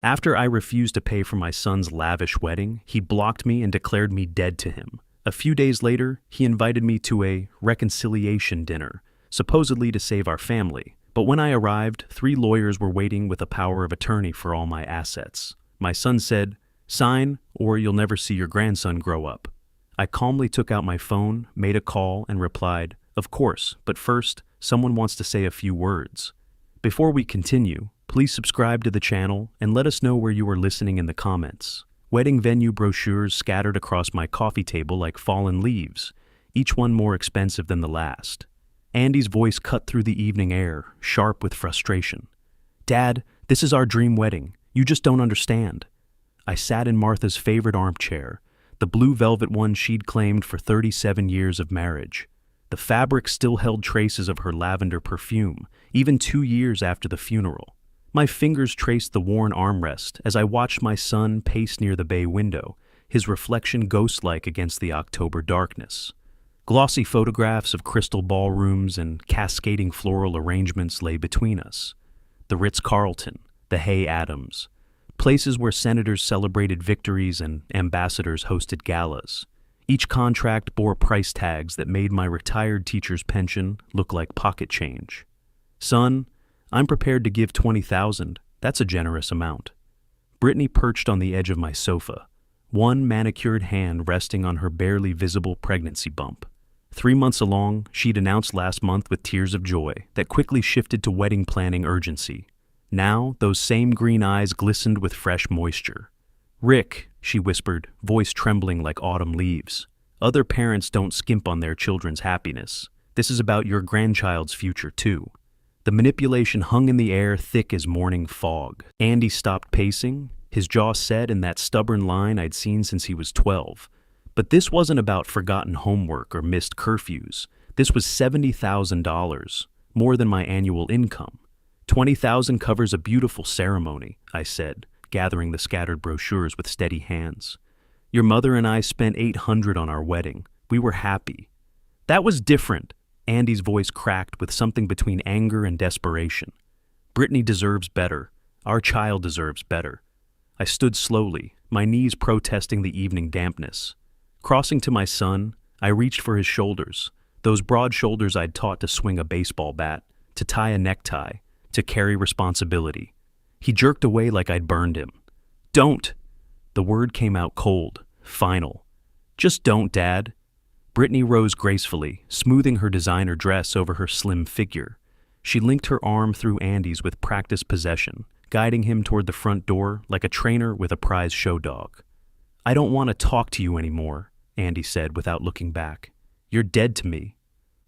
After I refused to pay for my son's lavish wedding, he blocked me and declared me dead to him. A few days later, he invited me to a reconciliation dinner, supposedly to save our family. But when I arrived, 3 lawyers were waiting with a power of attorney for all my assets. My son said, "Sign, or you'll never see your grandson grow up." I calmly took out my phone, made a call, and replied, "Of course, but first, someone wants to say a few words." Before we continue, please subscribe to the channel and let us know where you are listening in the comments. Wedding venue brochures scattered across my coffee table like fallen leaves, each one more expensive than the last. Andy's voice cut through the evening air, sharp with frustration. "Dad, this is our dream wedding. You just don't understand." I sat in Martha's favorite armchair, the blue velvet one she'd claimed for 37 years of marriage. The fabric still held traces of her lavender perfume, even 2 years after the funeral. My fingers traced the worn armrest as I watched my son pace near the bay window, his reflection ghost-like against the October darkness. Glossy photographs of crystal ballrooms and cascading floral arrangements lay between us. The Ritz-Carlton, the Hay Adams, places where senators celebrated victories and ambassadors hosted galas. Each contract bore price tags that made my retired teacher's pension look like pocket change. "Son, I'm prepared to give $20,000. That's a generous amount." Brittany perched on the edge of my sofa, one manicured hand resting on her barely visible pregnancy bump. 3 months along, she'd announced last month with tears of joy that quickly shifted to wedding planning urgency. Now, those same green eyes glistened with fresh moisture. "Rick," she whispered, voice trembling like autumn leaves, "other parents don't skimp on their children's happiness. This is about your grandchild's future, too." The manipulation hung in the air thick as morning fog. Andy stopped pacing, his jaw set in that stubborn line I'd seen since he was 12. But this wasn't about forgotten homework or missed curfews. This was $70,000, more than my annual income. $20,000 covers a beautiful ceremony, I said, gathering the scattered brochures with steady hands. "Your mother and I spent $800 on our wedding. We were happy." "That was different." Andy's voice cracked with something between anger and desperation. "Brittany deserves better. Our child deserves better." I stood slowly, my knees protesting the evening dampness. Crossing to my son, I reached for his shoulders, those broad shoulders I'd taught to swing a baseball bat, to tie a necktie, to carry responsibility. He jerked away like I'd burned him. "Don't!" The word came out cold, final. "Just don't, Dad." Brittany rose gracefully, smoothing her designer dress over her slim figure. She linked her arm through Andy's with practiced possession, guiding him toward the front door like a trainer with a prize show dog. "I don't want to talk to you anymore," Andy said without looking back. "You're dead to me."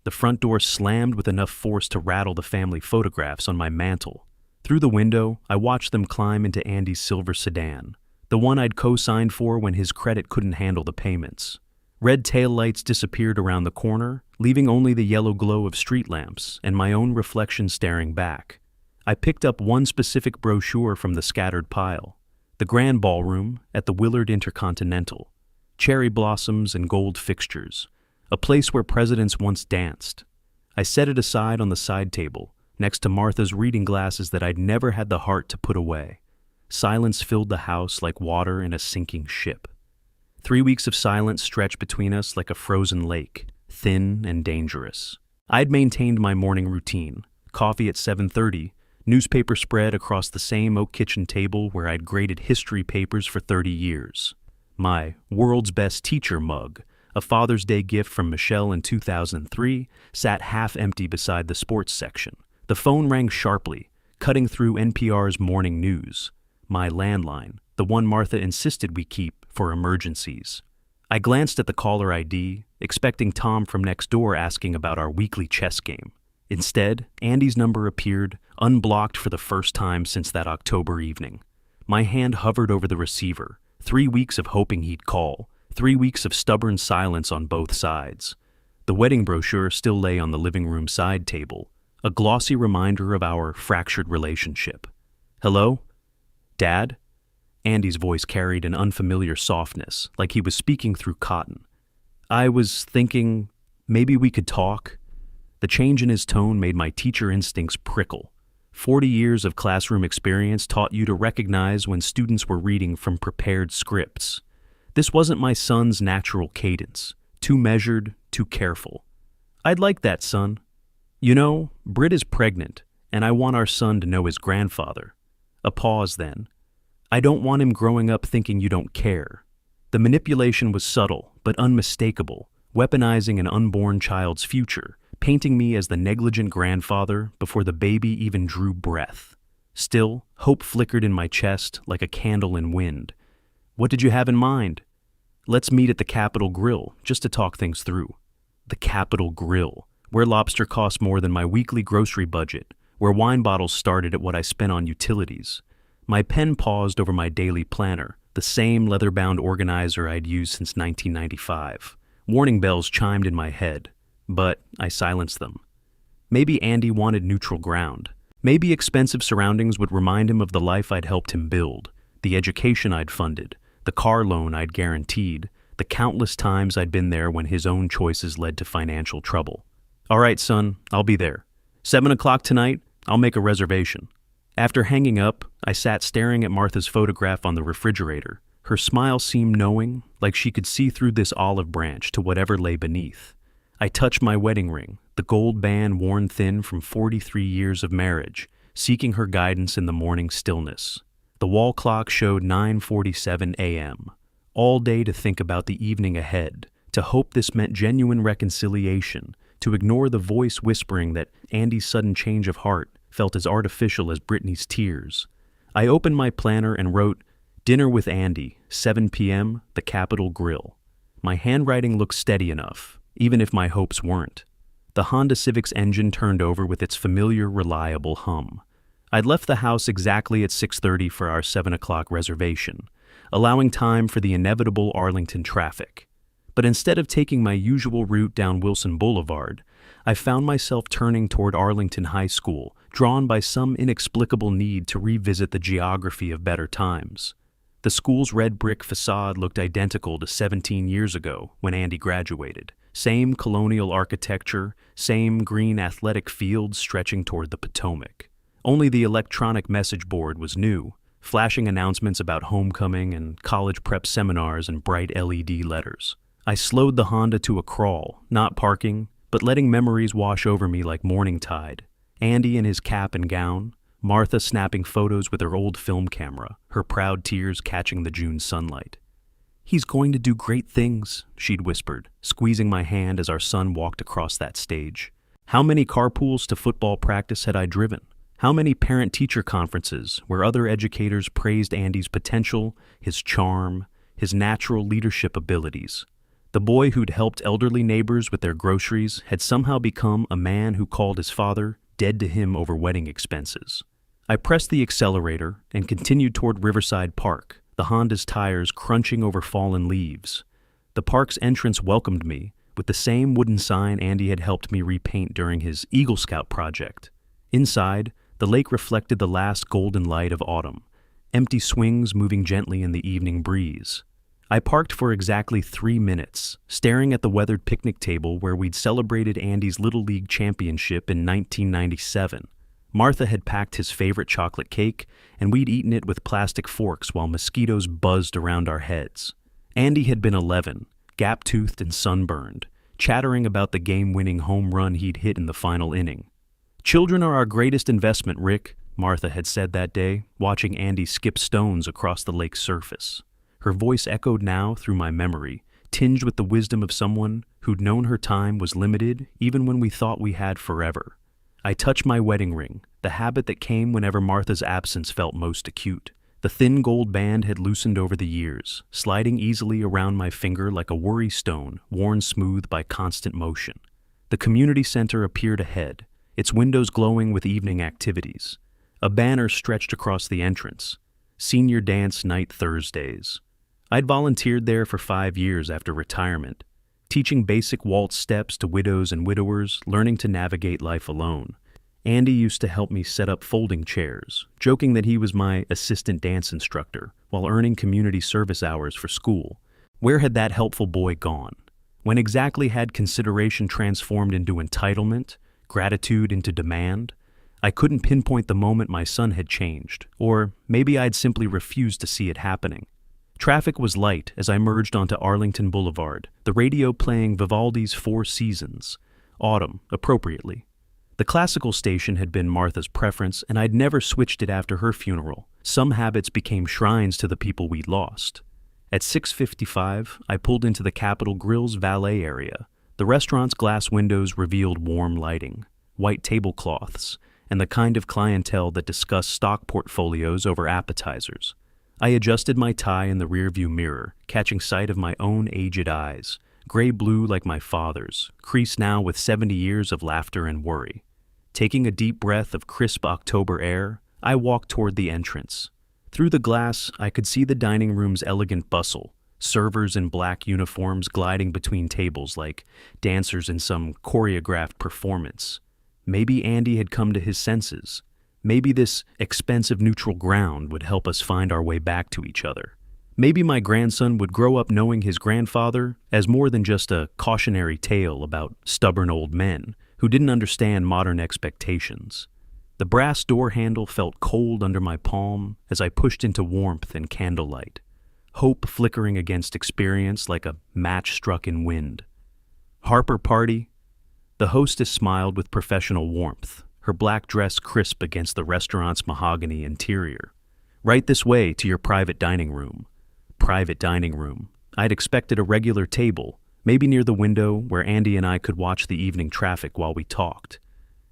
The front door slammed with enough force to rattle the family photographs on my mantle. Through the window, I watched them climb into Andy's silver sedan, the one I'd co-signed for when his credit couldn't handle the payments. Red taillights disappeared around the corner, leaving only the yellow glow of street lamps and my own reflection staring back. I picked up one specific brochure from the scattered pile. The Grand Ballroom at the Willard Intercontinental. Cherry blossoms and gold fixtures. A place where presidents once danced. I set it aside on the side table, next to Martha's reading glasses that I'd never had the heart to put away. Silence filled the house like water in a sinking ship. 3 weeks of silence stretched between us like a frozen lake, thin and dangerous. I'd maintained my morning routine, coffee at 7:30, newspaper spread across the same oak kitchen table where I'd graded history papers for 30 years. My world's best teacher mug, a Father's Day gift from Michelle in 2003, sat half empty beside the sports section. The phone rang sharply, cutting through NPR's morning news. My landline, the one Martha insisted we keep for emergencies. I glanced at the caller ID, expecting Tom from next door asking about our weekly chess game. Instead, Andy's number appeared, unblocked for the first time since that October evening. My hand hovered over the receiver, 3 weeks of hoping he'd call, 3 weeks of stubborn silence on both sides. The wedding brochure still lay on the living room side table, a glossy reminder of our fractured relationship. "Hello? Dad?" Andy's voice carried an unfamiliar softness, like he was speaking through cotton. "I was thinking, maybe we could talk." The change in his tone made my teacher instincts prickle. 40 years of classroom experience taught you to recognize when students were reading from prepared scripts. This wasn't my son's natural cadence, too measured, too careful. I'd like that, son. You know, Britt is pregnant, and I want our son to know his grandfather. A pause then. I don't want him growing up thinking you don't care. The manipulation was subtle, but unmistakable, weaponizing an unborn child's future, painting me as the negligent grandfather before the baby even drew breath. Still, hope flickered in my chest like a candle in wind. What did you have in mind? Let's meet at the Capitol Grill, just to talk things through. The Capitol Grill, where lobster cost more than my weekly grocery budget, where wine bottles started at what I spent on utilities. My pen paused over my daily planner, the same leather-bound organizer I'd used since 1995. Warning bells chimed in my head, but I silenced them. Maybe Andy wanted neutral ground. Maybe expensive surroundings would remind him of the life I'd helped him build, the education I'd funded, the car loan I'd guaranteed, the countless times I'd been there when his own choices led to financial trouble. All right, son, I'll be there. 7 o'clock tonight, I'll make a reservation. After hanging up, I sat staring at Martha's photograph on the refrigerator. Her smile seemed knowing, like she could see through this olive branch to whatever lay beneath. I touched my wedding ring, the gold band worn thin from 43 years of marriage, seeking her guidance in the morning stillness. The wall clock showed 9:47 a.m. All day to think about the evening ahead, to hope this meant genuine reconciliation, to ignore the voice whispering that Andy's sudden change of heart felt as artificial as Brittany's tears. I opened my planner and wrote, "Dinner with Andy, 7 p.m., the Capitol Grill." My handwriting looked steady enough, even if my hopes weren't. The Honda Civic's engine turned over with its familiar, reliable hum. I'd left the house exactly at 6:30 for our 7 o'clock reservation, allowing time for the inevitable Arlington traffic. But instead of taking my usual route down Wilson Boulevard, I found myself turning toward Arlington High School, drawn by some inexplicable need to revisit the geography of better times. The school's red brick facade looked identical to 17 years ago when Andy graduated. Same colonial architecture, same green athletic fields stretching toward the Potomac. Only the electronic message board was new, flashing announcements about homecoming and college prep seminars in bright LED letters. I slowed the Honda to a crawl, not parking, but letting memories wash over me like morning tide. Andy in his cap and gown, Martha snapping photos with her old film camera, her proud tears catching the June sunlight. "He's going to do great things," she'd whispered, squeezing my hand as our son walked across that stage. How many carpools to football practice had I driven? How many parent-teacher conferences where other educators praised Andy's potential, his charm, his natural leadership abilities? The boy who'd helped elderly neighbors with their groceries had somehow become a man who called his father dead to him over wedding expenses. I pressed the accelerator and continued toward Riverside Park, the Honda's tires crunching over fallen leaves. The park's entrance welcomed me with the same wooden sign Andy had helped me repaint during his Eagle Scout project. Inside, the lake reflected the last golden light of autumn, empty swings moving gently in the evening breeze. I parked for exactly 3 minutes, staring at the weathered picnic table where we'd celebrated Andy's Little League championship in 1997. Martha had packed his favorite chocolate cake, and we'd eaten it with plastic forks while mosquitoes buzzed around our heads. Andy had been 11, gap-toothed and sunburned, chattering about the game-winning home run he'd hit in the final inning. "Children are our greatest investment, Rick," Martha had said that day, watching Andy skip stones across the lake's surface. Her voice echoed now through my memory, tinged with the wisdom of someone who'd known her time was limited even when we thought we had forever. I touched my wedding ring, the habit that came whenever Martha's absence felt most acute. The thin gold band had loosened over the years, sliding easily around my finger like a worry stone worn smooth by constant motion. The community center appeared ahead, its windows glowing with evening activities. A banner stretched across the entrance. Senior Dance Night Thursdays. I'd volunteered there for 5 years after retirement, teaching basic waltz steps to widows and widowers, learning to navigate life alone. Andy used to help me set up folding chairs, joking that he was my assistant dance instructor while earning community service hours for school. Where had that helpful boy gone? When exactly had consideration transformed into entitlement, gratitude into demand? I couldn't pinpoint the moment my son had changed, or maybe I'd simply refused to see it happening. Traffic was light as I merged onto Arlington Boulevard, the radio playing Vivaldi's Four Seasons, autumn, appropriately. The classical station had been Martha's preference, and I'd never switched it after her funeral. Some habits became shrines to the people we'd lost. At 6:55, I pulled into the Capitol Grille's valet area. The restaurant's glass windows revealed warm lighting, white tablecloths, and the kind of clientele that discussed stock portfolios over appetizers. I adjusted my tie in the rearview mirror, catching sight of my own aged eyes, gray-blue like my father's, creased now with 70 years of laughter and worry. Taking a deep breath of crisp October air, I walked toward the entrance. Through the glass, I could see the dining room's elegant bustle, servers in black uniforms gliding between tables like dancers in some choreographed performance. Maybe Andy had come to his senses. Maybe this expensive neutral ground would help us find our way back to each other. Maybe my grandson would grow up knowing his grandfather as more than just a cautionary tale about stubborn old men who didn't understand modern expectations. The brass door handle felt cold under my palm as I pushed into warmth and candlelight, hope flickering against experience like a match struck in wind. Harper party? The hostess smiled with professional warmth, her black dress crisp against the restaurant's mahogany interior. Right this way to your private dining room. Private dining room. I'd expected a regular table, maybe near the window where Andy and I could watch the evening traffic while we talked.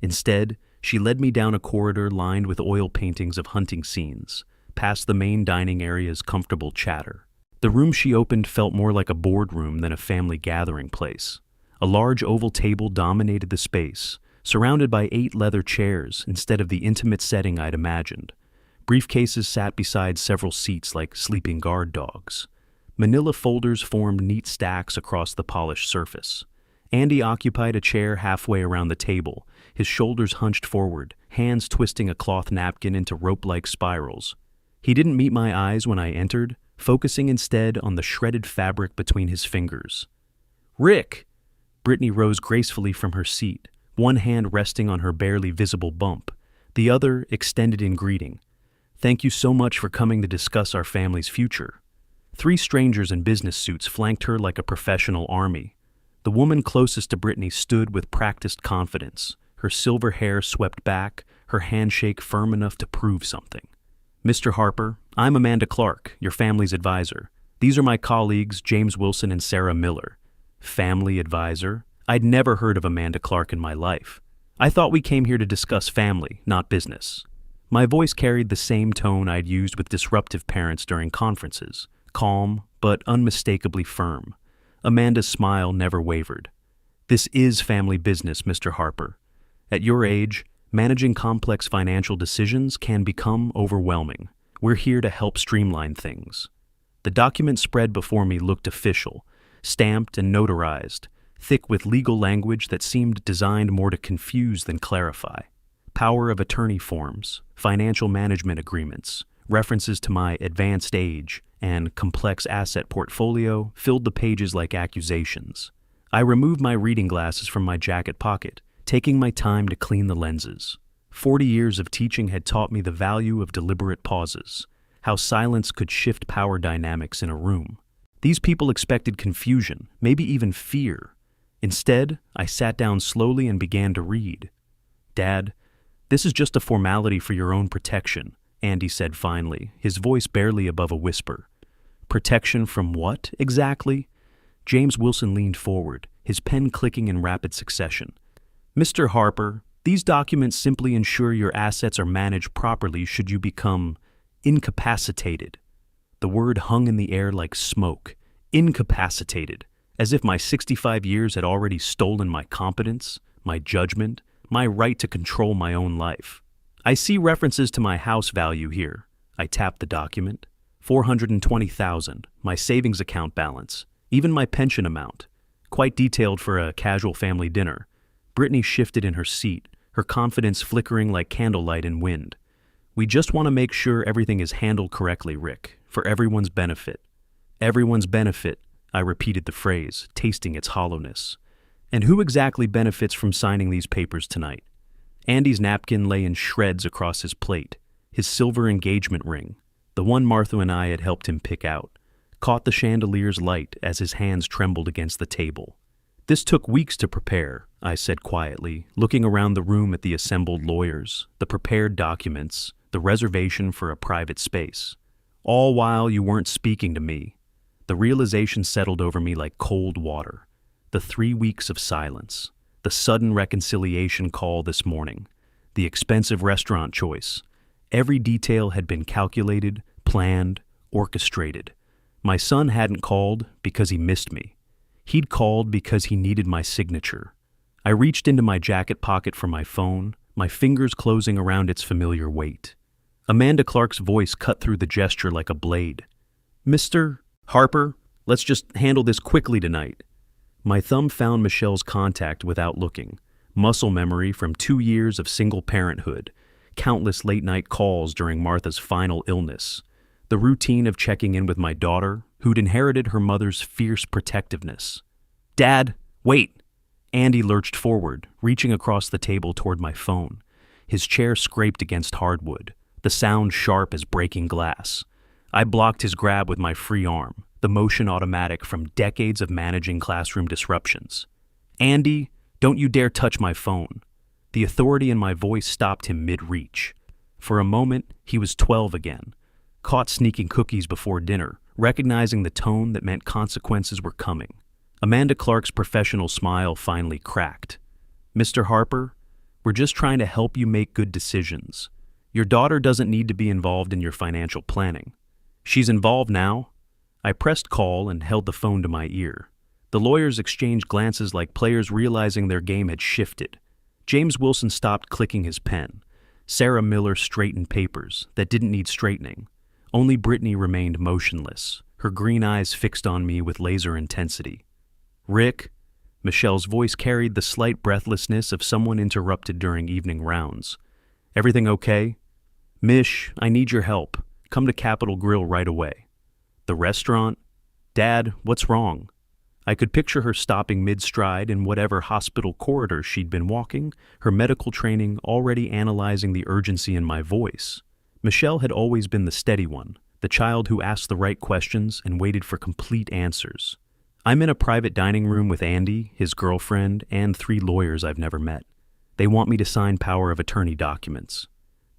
Instead, she led me down a corridor lined with oil paintings of hunting scenes, past the main dining area's comfortable chatter. The room she opened felt more like a boardroom than a family gathering place. A large oval table dominated the space, surrounded by 8 leather chairs instead of the intimate setting I'd imagined. Briefcases sat beside several seats like sleeping guard dogs. Manila folders formed neat stacks across the polished surface. Andy occupied a chair halfway around the table, his shoulders hunched forward, hands twisting a cloth napkin into rope-like spirals. He didn't meet my eyes when I entered, focusing instead on the shredded fabric between his fingers. "Rick!" Brittany rose gracefully from her seat, one hand resting on her barely visible bump, the other extended in greeting. "Thank you so much for coming to discuss our family's future." 3 strangers in business suits flanked her like a professional army. The woman closest to Brittany stood with practiced confidence, her silver hair swept back, her handshake firm enough to prove something. "Mr. Harper, I'm Amanda Clark, your family's advisor. These are my colleagues, James Wilson and Sarah Miller." Family advisor? I'd never heard of Amanda Clark in my life. I thought we came here to discuss family, not business. My voice carried the same tone I'd used with disruptive parents during conferences, calm but unmistakably firm. Amanda's smile never wavered. "This is family business, Mr. Harper. At your age, managing complex financial decisions can become overwhelming. We're here to help streamline things." The document spread before me looked official, stamped and notarized, thick with legal language that seemed designed more to confuse than clarify. Power of attorney forms, financial management agreements, references to my advanced age, and complex asset portfolio filled the pages like accusations. I removed my reading glasses from my jacket pocket, taking my time to clean the lenses. 40 years of teaching had taught me the value of deliberate pauses, how silence could shift power dynamics in a room. These people expected confusion, maybe even fear. Instead, I sat down slowly and began to read. "Dad, this is just a formality for your own protection," Andy said finally, his voice barely above a whisper. "Protection from what, exactly?" James Wilson leaned forward, his pen clicking in rapid succession. "Mr. Harper, these documents simply ensure your assets are managed properly should you become incapacitated." The word hung in the air like smoke. Incapacitated, as if my 65 years had already stolen my competence, my judgment, my right to control my own life. "I see references to my house value here." I tapped the document. 420,000, my savings account balance, even my pension amount. Quite detailed for a casual family dinner. Brittany shifted in her seat, her confidence flickering like candlelight in wind. "We just want to make sure everything is handled correctly, Rick, for everyone's benefit." Everyone's benefit, I repeated the phrase, tasting its hollowness. "And who exactly benefits from signing these papers tonight?" Andy's napkin lay in shreds across his plate. His silver engagement ring, the one Martha and I had helped him pick out, caught the chandelier's light as his hands trembled against the table. "This took weeks to prepare," I said quietly, looking around the room at the assembled lawyers, the prepared documents, the reservation for a private space. "All while you weren't speaking to me." The realization settled over me like cold water. The 3 weeks of silence, the sudden reconciliation call this morning, the expensive restaurant choice. Every detail had been calculated, planned, orchestrated. My son hadn't called because he missed me. He'd called because he needed my signature. I reached into my jacket pocket for my phone, my fingers closing around its familiar weight. Amanda Clark's voice cut through the gesture like a blade. "Mr. Harper, let's just handle this quickly tonight." My thumb found Michelle's contact without looking. Muscle memory from 2 years of single parenthood, countless late-night calls during Martha's final illness, the routine of checking in with my daughter, who'd inherited her mother's fierce protectiveness. "Dad, wait!" Andy lurched forward, reaching across the table toward my phone. His chair scraped against hardwood, the sound sharp as breaking glass. I blocked his grab with my free arm, the motion automatic from decades of managing classroom disruptions. "Andy, don't you dare touch my phone." The authority in my voice stopped him mid-reach. For a moment, he was 12 again, caught sneaking cookies before dinner, recognizing the tone that meant consequences were coming. Amanda Clark's professional smile finally cracked. "Mr. Harper, we're just trying to help you make good decisions. Your daughter doesn't need to be involved in your financial planning. She's involved now." I pressed call and held the phone to my ear. The lawyers exchanged glances like players realizing their game had shifted. James Wilson stopped clicking his pen. Sarah Miller straightened papers that didn't need straightening. Only Brittany remained motionless, her green eyes fixed on me with laser intensity. "Rick," Michelle's voice carried the slight breathlessness of someone interrupted during evening rounds. "Everything okay?" "Mish, I need your help. Come to Capitol Grill right away." "The restaurant?" "Dad, what's wrong?" I could picture her stopping mid-stride in whatever hospital corridor she'd been walking, her medical training already analyzing the urgency in my voice. Michelle had always been the steady one, the child who asked the right questions and waited for complete answers. "I'm in a private dining room with Andy, his girlfriend, and 3 lawyers I've never met. They want me to sign power of attorney documents."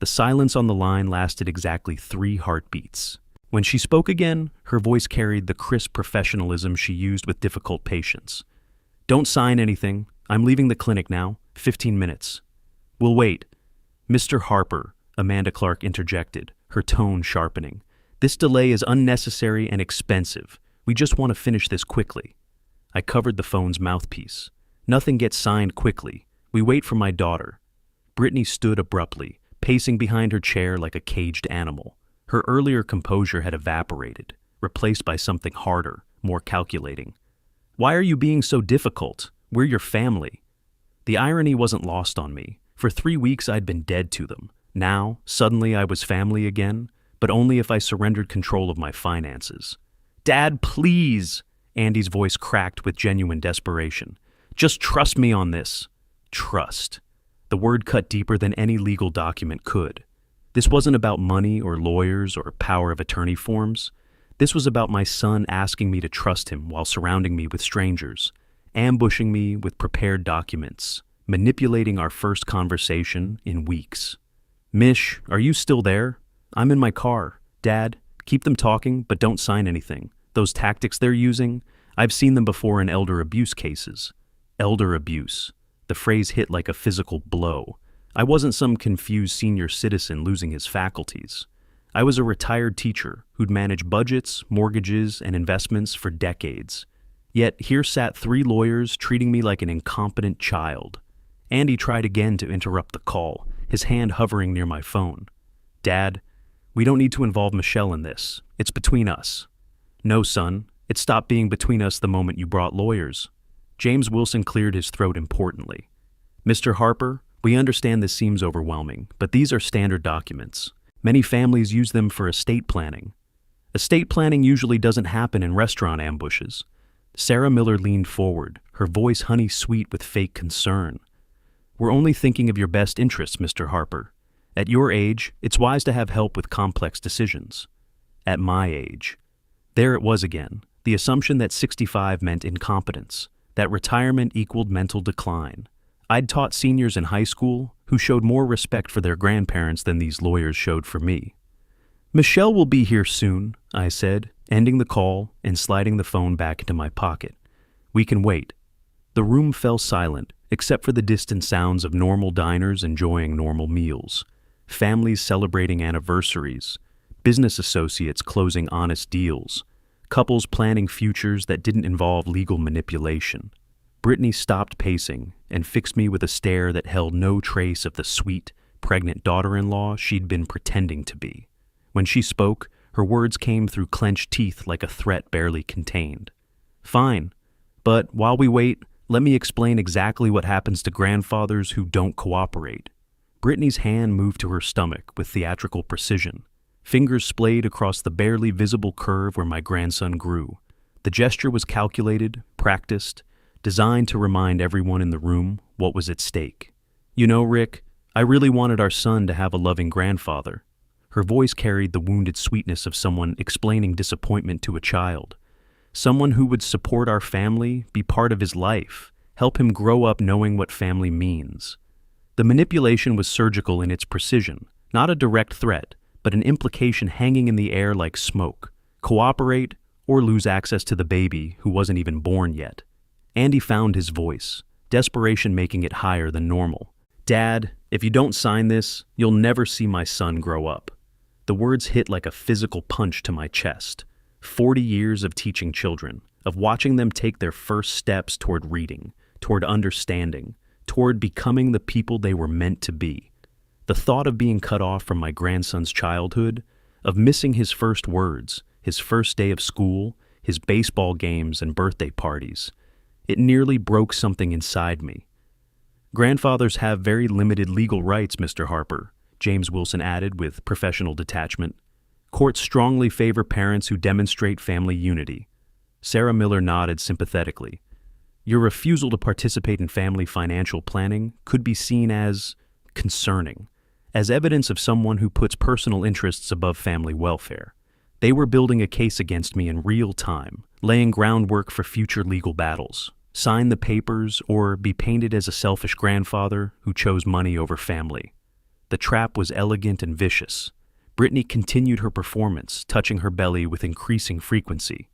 The silence on the line lasted exactly 3 heartbeats. When she spoke again, her voice carried the crisp professionalism she used with difficult patients. "Don't sign anything. I'm leaving the clinic now. 15 minutes. "We'll wait." "Mr. Harper," Amanda Clark interjected, her tone sharpening. "This delay is unnecessary and expensive. We just want to finish this quickly." I covered the phone's mouthpiece. "Nothing gets signed quickly. We wait for my daughter." Brittany stood abruptly, pacing behind her chair like a caged animal. Her earlier composure had evaporated, replaced by something harder, more calculating. "Why are you being so difficult? We're your family." The irony wasn't lost on me. For 3 weeks I'd been dead to them. Now, suddenly I was family again, but only if I surrendered control of my finances. "Dad, please!" Andy's voice cracked with genuine desperation. "Just trust me on this." Trust. The word cut deeper than any legal document could. This wasn't about money or lawyers or power of attorney forms. This was about my son asking me to trust him while surrounding me with strangers, ambushing me with prepared documents, manipulating our first conversation in weeks. "Mish, are you still there? I'm in my car. Dad, keep them talking, but don't sign anything. Those tactics they're using, I've seen them before in elder abuse cases." Elder abuse. The phrase hit like a physical blow. I wasn't some confused senior citizen losing his faculties. I was a retired teacher who'd managed budgets, mortgages, and investments for decades. Yet here sat 3 lawyers treating me like an incompetent child. Andy tried again to interrupt the call, his hand hovering near my phone. "Dad, we don't need to involve Michelle in this. It's between us." "No, son. It stopped being between us the moment you brought lawyers." James Wilson cleared his throat importantly. "Mr. Harper, we understand this seems overwhelming, but these are standard documents. Many families use them for estate planning. Estate planning usually doesn't happen in restaurant ambushes." Sarah Miller leaned forward, her voice honey-sweet with fake concern. We're only thinking of your best interests, Mr. Harper. At your age, it's wise to have help with complex decisions. At my age. There it was again, the assumption that 65 meant incompetence, that retirement equaled mental decline. I'd taught seniors in high school who showed more respect for their grandparents than these lawyers showed for me. Michelle will be here soon, I said, ending the call and sliding the phone back into my pocket. We can wait. The room fell silent, except for the distant sounds of normal diners enjoying normal meals, families celebrating anniversaries, business associates closing honest deals, couples planning futures that didn't involve legal manipulation. Brittany stopped pacing and fixed me with a stare that held no trace of the sweet, pregnant daughter-in-law she'd been pretending to be. When she spoke, her words came through clenched teeth like a threat barely contained. Fine, but while we wait, let me explain exactly what happens to grandfathers who don't cooperate. Brittany's hand moved to her stomach with theatrical precision. Fingers splayed across the barely visible curve where my grandson grew. The gesture was calculated, practiced, designed to remind everyone in the room what was at stake. You know, Rick, I really wanted our son to have a loving grandfather. Her voice carried the wounded sweetness of someone explaining disappointment to a child. Someone who would support our family, be part of his life, help him grow up knowing what family means. The manipulation was surgical in its precision, not a direct threat, but an implication hanging in the air like smoke. Cooperate or lose access to the baby who wasn't even born yet. Andy found his voice, desperation making it higher than normal. Dad, if you don't sign this, you'll never see my son grow up. The words hit like a physical punch to my chest. 40 years of teaching children, of watching them take their first steps toward reading, toward understanding, toward becoming the people they were meant to be. The thought of being cut off from my grandson's childhood, of missing his first words, his first day of school, his baseball games and birthday parties, it nearly broke something inside me. Grandfathers have very limited legal rights, Mr. Harper, James Wilson added with professional detachment. Courts strongly favor parents who demonstrate family unity. Sarah Miller nodded sympathetically. Your refusal to participate in family financial planning could be seen as concerning, as evidence of someone who puts personal interests above family welfare. They were building a case against me in real time, laying groundwork for future legal battles. Sign the papers or be painted as a selfish grandfather who chose money over family. The trap was elegant and vicious. Brittany continued her performance, touching her belly with increasing frequency.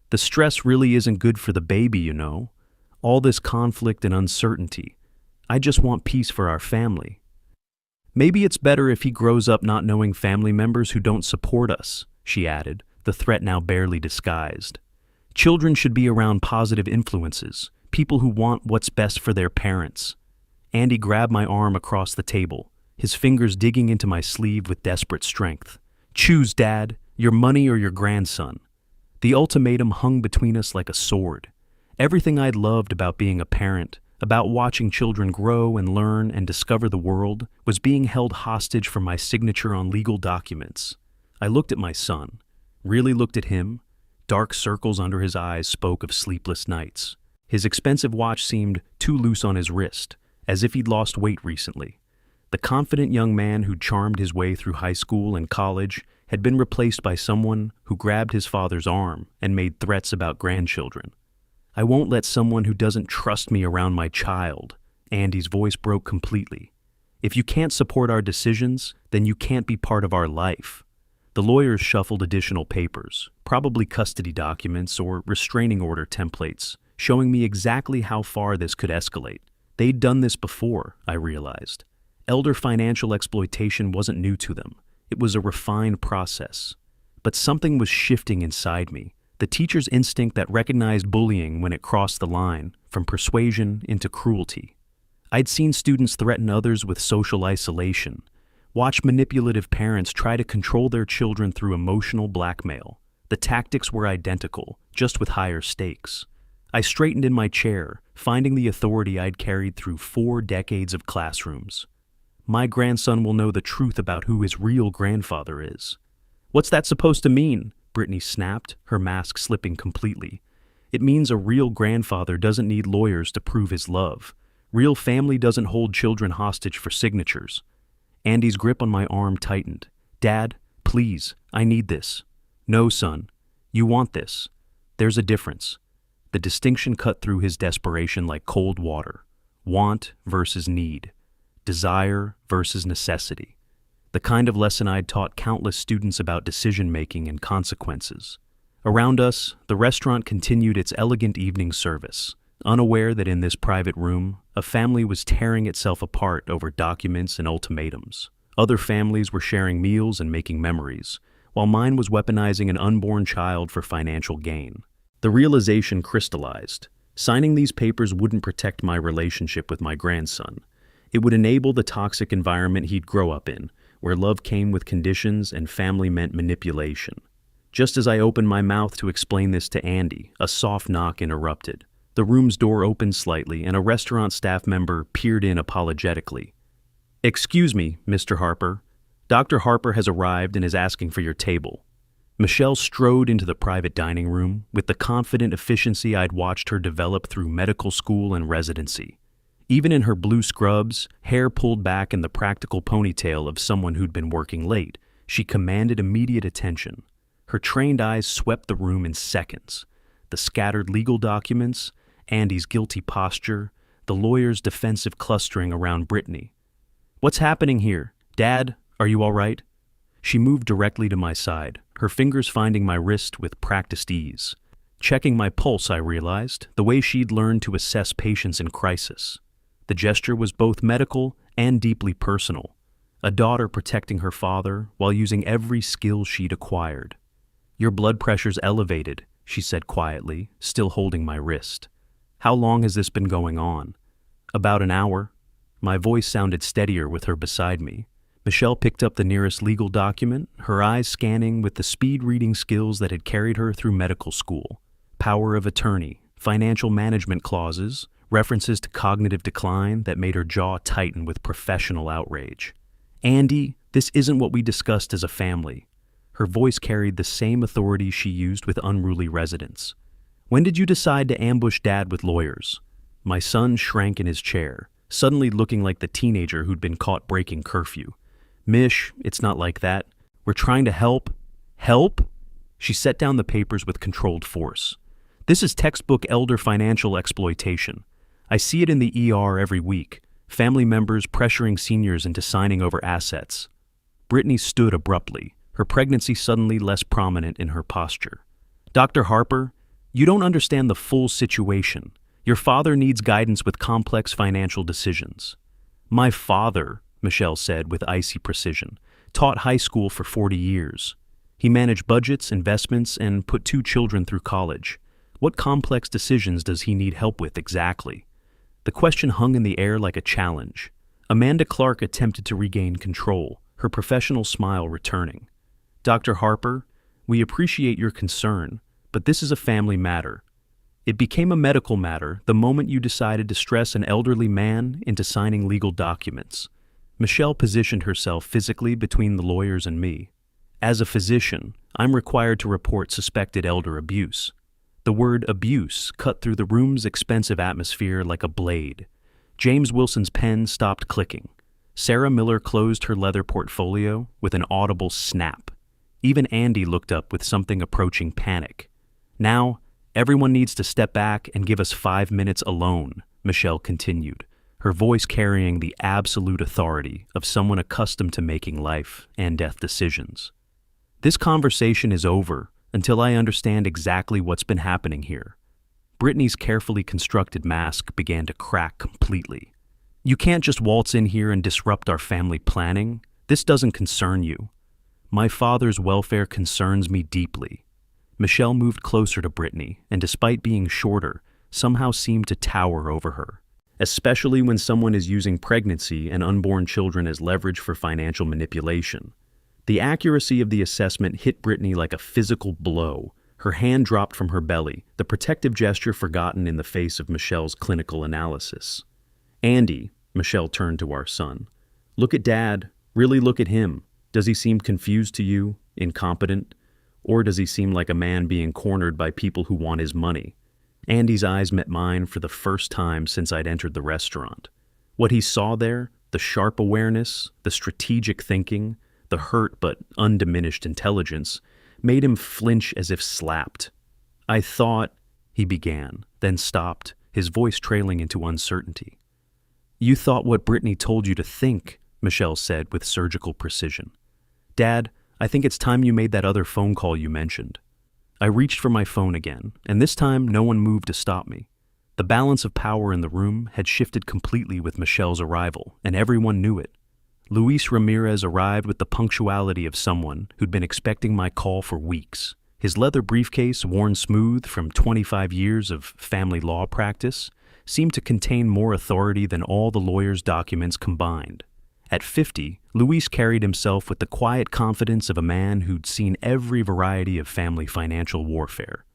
The stress really isn't good for the baby, you know. All this conflict and uncertainty. I just want peace for our family. Maybe it's better if he grows up not knowing family members who don't support us, she added, the threat now barely disguised. Children should be around positive influences, people who want what's best for their parents. Andy grabbed my arm across the table, his fingers digging into my sleeve with desperate strength. Choose, Dad, your money or your grandson. The ultimatum hung between us like a sword. Everything I'd loved about being a parent, about watching children grow and learn and discover the world, was being held hostage for my signature on legal documents. I looked at my son, really looked at him. Dark circles under his eyes spoke of sleepless nights. His expensive watch seemed too loose on his wrist, as if he'd lost weight recently. The confident young man who'd charmed his way through high school and college had been replaced by someone who grabbed his father's arm and made threats about grandchildren. I won't let someone who doesn't trust me around my child. Andy's voice broke completely. If you can't support our decisions, then you can't be part of our life. The lawyers shuffled additional papers, probably custody documents or restraining order templates, showing me exactly how far this could escalate. They'd done this before, I realized. Elder financial exploitation wasn't new to them. It was a refined process. But something was shifting inside me, the teacher's instinct that recognized bullying when it crossed the line, from persuasion into cruelty. I'd seen students threaten others with social isolation, watch manipulative parents try to control their children through emotional blackmail. The tactics were identical, just with higher stakes. I straightened in my chair, finding the authority I'd carried through 4 decades of classrooms. My grandson will know the truth about who his real grandfather is. What's that supposed to mean? Brittany snapped, her mask slipping completely. It means a real grandfather doesn't need lawyers to prove his love. Real family doesn't hold children hostage for signatures. Andy's grip on my arm tightened. Dad, please, I need this. No, son, you want this. There's a difference. The distinction cut through his desperation like cold water. Want versus need. Desire versus necessity. The kind of lesson I'd taught countless students about decision-making and consequences. Around us, the restaurant continued its elegant evening service, unaware that in this private room, a family was tearing itself apart over documents and ultimatums. Other families were sharing meals and making memories, while mine was weaponizing an unborn child for financial gain. The realization crystallized. Signing these papers wouldn't protect my relationship with my grandson. It would enable the toxic environment he'd grow up in, where love came with conditions and family meant manipulation. Just as I opened my mouth to explain this to Andy, a soft knock interrupted. The room's door opened slightly, and a restaurant staff member peered in apologetically. "Excuse me, Mr. Harper. Dr. Harper has arrived and is asking for your table." Michelle strode into the private dining room with the confident efficiency I'd watched her develop through medical school and residency. Even in her blue scrubs, hair pulled back in the practical ponytail of someone who'd been working late, she commanded immediate attention. Her trained eyes swept the room in seconds. The scattered legal documents, Andy's guilty posture, the lawyer's defensive clustering around Brittany. "What's happening here? Dad, are you all right?" She moved directly to my side, her fingers finding my wrist with practiced ease. Checking my pulse, I realized, the way she'd learned to assess patients in crisis. The gesture was both medical and deeply personal, a daughter protecting her father while using every skill she'd acquired. "Your blood pressure's elevated," she said quietly, still holding my wrist. "How long has this been going on?" "About an hour." My voice sounded steadier with her beside me. Michelle picked up the nearest legal document, her eyes scanning with the speed-reading skills that had carried her through medical school. Power of attorney, financial management clauses, references to cognitive decline that made her jaw tighten with professional outrage. "Andy, this isn't what we discussed as a family." Her voice carried the same authority she used with unruly residents. "When did you decide to ambush Dad with lawyers?" My son shrank in his chair, suddenly looking like the teenager who'd been caught breaking curfew. "Mish, it's not like that. We're trying to help." "Help?" She set down the papers with controlled force. "This is textbook elder financial exploitation. I see it in the ER every week, family members pressuring seniors into signing over assets." Brittany stood abruptly, her pregnancy suddenly less prominent in her posture. "Dr. Harper, you don't understand the full situation. Your father needs guidance with complex financial decisions." "My father," Michelle said with icy precision, "taught high school for 40 years. He managed budgets, investments, and put 2 children through college. What complex decisions does he need help with exactly?" The question hung in the air like a challenge. Amanda Clark attempted to regain control, her professional smile returning. "Dr. Harper, we appreciate your concern, but this is a family matter. It became a medical matter the moment you decided to stress an elderly man into signing legal documents." Michelle positioned herself physically between the lawyers and me. "As a physician, I'm required to report suspected elder abuse." The word abuse cut through the room's expensive atmosphere like a blade. James Wilson's pen stopped clicking. Sarah Miller closed her leather portfolio with an audible snap. Even Andy looked up with something approaching panic. "Now, everyone needs to step back and give us 5 minutes alone," Michelle continued, her voice carrying the absolute authority of someone accustomed to making life and death decisions. "This conversation is over until I understand exactly what's been happening here." Brittany's carefully constructed mask began to crack completely. "You can't just waltz in here and disrupt our family planning. This doesn't concern you." "My father's welfare concerns me deeply." Michelle moved closer to Brittany, and despite being shorter, somehow seemed to tower over her, especially when someone is using pregnancy and unborn children as leverage for financial manipulation. The accuracy of the assessment hit Brittany like a physical blow. Her hand dropped from her belly, the protective gesture forgotten in the face of Michelle's clinical analysis. "Andy," Michelle turned to our son, "look at Dad. Really look at him. Does he seem confused to you, incompetent? Or does he seem like a man being cornered by people who want his money?" Andy's eyes met mine for the first time since I'd entered the restaurant. What he saw there, the sharp awareness, the strategic thinking, the hurt but undiminished intelligence, made him flinch as if slapped. "I thought," he began, then stopped, his voice trailing into uncertainty. "You thought what Brittany told you to think," Michelle said with surgical precision. "Dad, I think it's time you made that other phone call you mentioned." I reached for my phone again, and this time no one moved to stop me. The balance of power in the room had shifted completely with Michelle's arrival, and everyone knew it. Luis Ramirez arrived with the punctuality of someone who'd been expecting my call for weeks. His leather briefcase, worn smooth from 25 years of family law practice, seemed to contain more authority than all the lawyer's documents combined. At 50, Luis carried himself with the quiet confidence of a man who'd seen every variety of family financial warfare.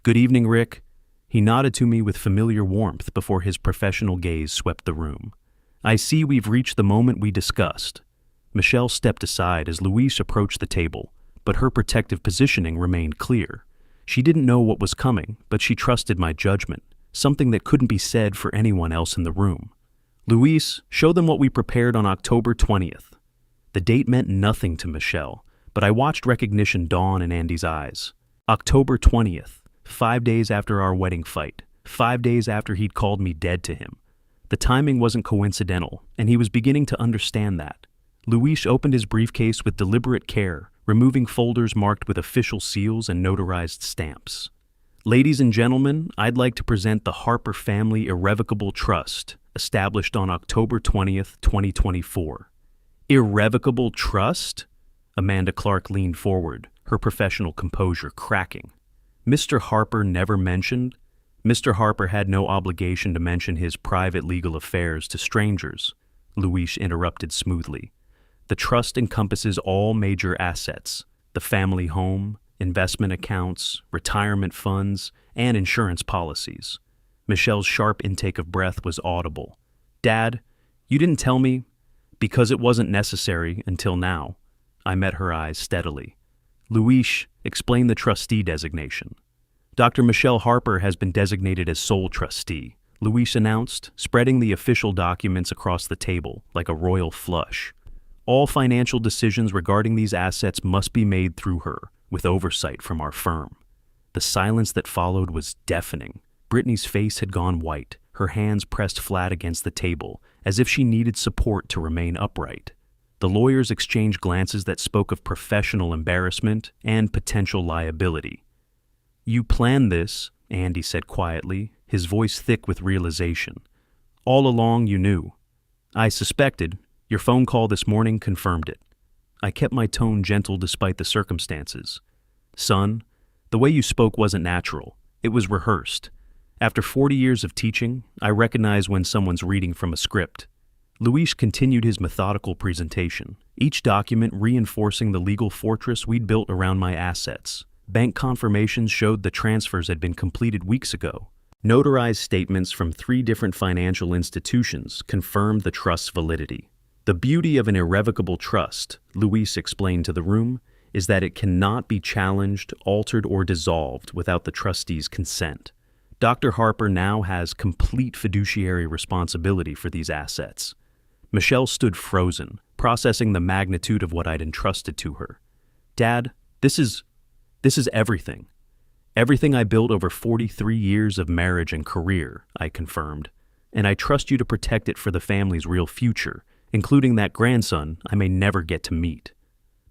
"Good evening, Rick." He nodded to me with familiar warmth before his professional gaze swept the room. "I see we've reached the moment we discussed." Michelle stepped aside as Luis approached the table, but her protective positioning remained clear. She didn't know what was coming, but she trusted my judgment, something that couldn't be said for anyone else in the room. "Luis, show them what we prepared on October 20th. The date meant nothing to Michelle, but I watched recognition dawn in Andy's eyes. October 20th, 5 days after our wedding fight, 5 days after he'd called me dead to him. The timing wasn't coincidental, and he was beginning to understand that. Luis opened his briefcase with deliberate care, removing folders marked with official seals and notarized stamps. "Ladies and gentlemen, I'd like to present the Harper Family Irrevocable Trust, established on October 20th, 2024. "Irrevocable trust?" Amanda Clark leaned forward, her professional composure cracking. "Mr. Harper never mentioned?" "Mr. Harper had no obligation to mention his private legal affairs to strangers," Luis interrupted smoothly. "The trust encompasses all major assets, the family home, investment accounts, retirement funds, and insurance policies." Michelle's sharp intake of breath was audible. "Dad, you didn't tell me?" "Because it wasn't necessary until now." I met her eyes steadily. "Luis, explain the trustee designation." "Dr. Michelle Harper has been designated as sole trustee," Luis announced, spreading the official documents across the table like a royal flush. "All financial decisions regarding these assets must be made through her, with oversight from our firm." The silence that followed was deafening. Brittany's face had gone white, her hands pressed flat against the table, as if she needed support to remain upright. The lawyers exchanged glances that spoke of professional embarrassment and potential liability. "You planned this," Andy said quietly, his voice thick with realization. "All along you knew." "I suspected. Your phone call this morning confirmed it." I kept my tone gentle despite the circumstances. "Son, the way you spoke wasn't natural. It was rehearsed. After 40 years of teaching, I recognize when someone's reading from a script." Luis continued his methodical presentation, each document reinforcing the legal fortress we'd built around my assets. Bank confirmations showed the transfers had been completed weeks ago. Notarized statements from 3 different financial institutions confirmed the trust's validity. "The beauty of an irrevocable trust," Luis explained to the room, "is that it cannot be challenged, altered, or dissolved without the trustee's consent. Dr. Harper now has complete fiduciary responsibility for these assets." Michelle stood frozen, processing the magnitude of what I'd entrusted to her. "Dad, this is everything. Everything I built over 43 years of marriage and career," I confirmed, "and I trust you to protect it for the family's real future, including that grandson I may never get to meet."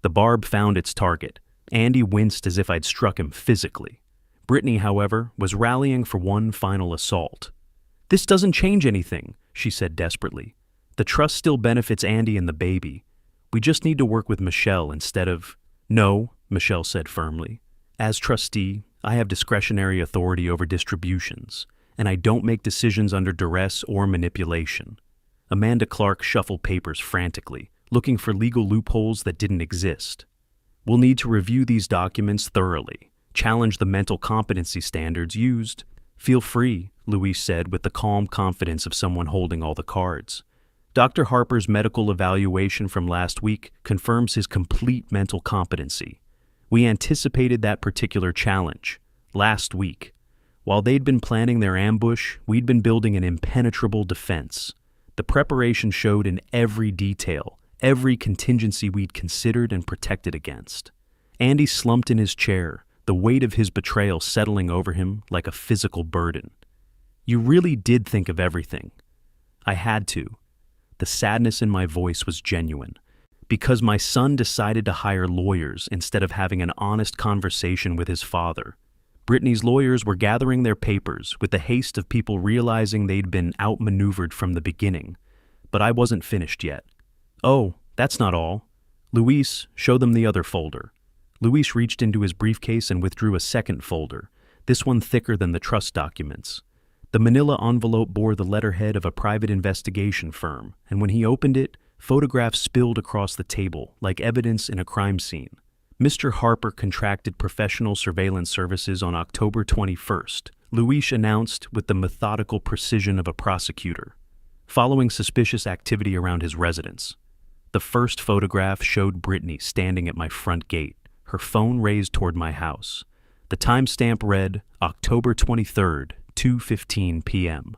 The barb found its target. Andy winced as if I'd struck him physically. Brittany, however, was rallying for one final assault. "This doesn't change anything," she said desperately. "The trust still benefits Andy and the baby. We just need to work with Michelle instead of—" "No," Michelle said firmly. "As trustee, I have discretionary authority over distributions, and I don't make decisions under duress or manipulation." Amanda Clark shuffled papers frantically, looking for legal loopholes that didn't exist. "We'll need to review these documents thoroughly, challenge the mental competency standards used." "Feel free," Luis said with the calm confidence of someone holding all the cards. "Dr. Harper's medical evaluation from last week confirms his complete mental competency. We anticipated that particular challenge last week. While they'd been planning their ambush, we'd been building an impenetrable defense. The preparation showed in every detail, every contingency we'd considered and protected against. Andy slumped in his chair, the weight of his betrayal settling over him like a physical burden. "You really did think of everything." "I had to." The sadness in my voice was genuine. "Because my son decided to hire lawyers instead of having an honest conversation with his father. Brittany's lawyers were gathering their papers with the haste of people realizing they'd been outmaneuvered from the beginning. But I wasn't finished yet. "Oh, that's not all. Luis, show them the other folder." Luis reached into his briefcase and withdrew a second folder, this one thicker than the trust documents. The manila envelope bore the letterhead of a private investigation firm, and when he opened it, photographs spilled across the table like evidence in a crime scene. Mr. Harper contracted professional surveillance services on October 21st, Luis announced with the methodical precision of a prosecutor, following suspicious activity around his residence. The first photograph showed Brittany standing at my front gate, her phone raised toward my house. The timestamp read October 23rd, 2:15 p.m.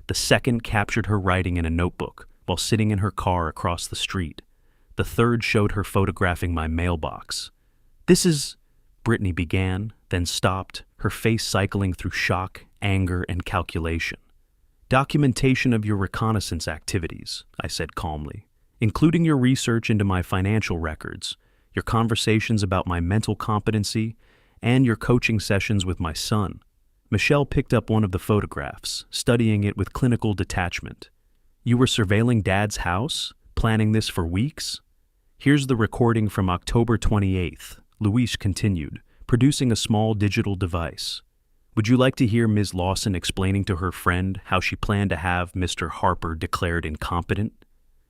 The second captured her writing in a notebook while sitting in her car across the street. The third showed her photographing my mailbox. "This is," Brittany began, then stopped, her face cycling through shock, anger, and calculation. "Documentation of your reconnaissance activities," I said calmly, "including your research into my financial records, your conversations about my mental competency, and your coaching sessions with my son." Michelle picked up one of the photographs, studying it with clinical detachment. "You were surveilling Dad's house? Planning this for weeks?" "Here's the recording from October 28th, Luis continued, producing a small digital device. "Would you like to hear Ms. Lawson explaining to her friend how she planned to have Mr. Harper declared incompetent?"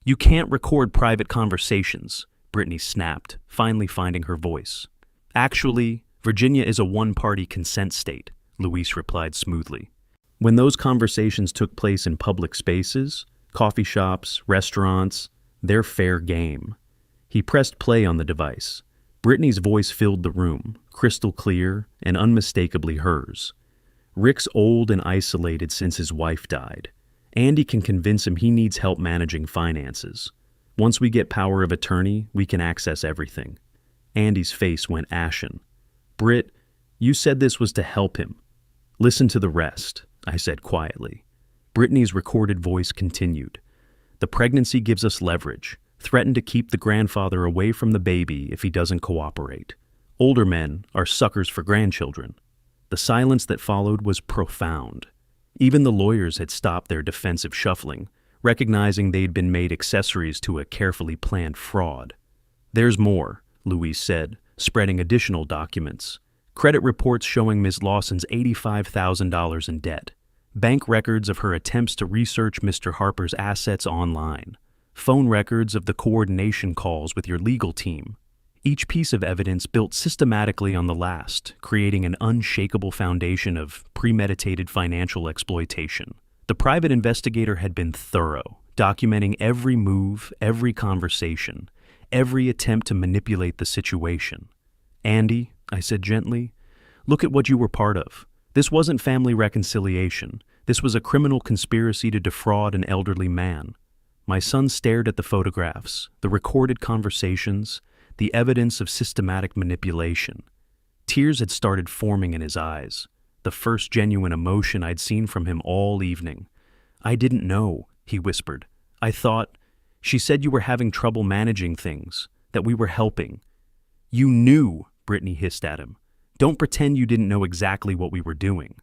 "You can't record private conversations," Brittany snapped, finally finding her voice. "Actually, Virginia is a one-party consent state," Luis replied smoothly. "When those conversations took place in public spaces, coffee shops, restaurants, they're fair game." He pressed play on the device. Brittany's voice filled the room, crystal clear and unmistakably hers. "Rick's old and isolated since his wife died. Andy can convince him he needs help managing finances. Once we get power of attorney, we can access everything." Andy's face went ashen. "Britt, you said this was to help him." "Listen to the rest," I said quietly. Brittany's recorded voice continued. "The pregnancy gives us leverage. Threaten to keep the grandfather away from the baby if he doesn't cooperate. Older men are suckers for grandchildren." The silence that followed was profound. Even the lawyers had stopped their defensive shuffling, recognizing they'd been made accessories to a carefully planned fraud. "There's more," Luis said, spreading additional documents. "Credit reports showing Ms. Lawson's $85,000 in debt. Bank records of her attempts to research Mr. Harper's assets online. Phone records of the coordination calls with your legal team. Each piece of evidence built systematically on the last, creating an unshakable foundation of premeditated financial exploitation. The private investigator had been thorough, documenting every move, every conversation, every attempt to manipulate the situation. "Andy," I said gently, "look at what you were part of. This wasn't family reconciliation. This was a criminal conspiracy to defraud an elderly man." My son stared at the photographs, the recorded conversations, the evidence of systematic manipulation. Tears had started forming in his eyes, the first genuine emotion I'd seen from him all evening. "I didn't know," he whispered. "I thought, she said you were having trouble managing things, that we were helping." "You knew," Brittany hissed at him. "Don't pretend you didn't know exactly what we were doing."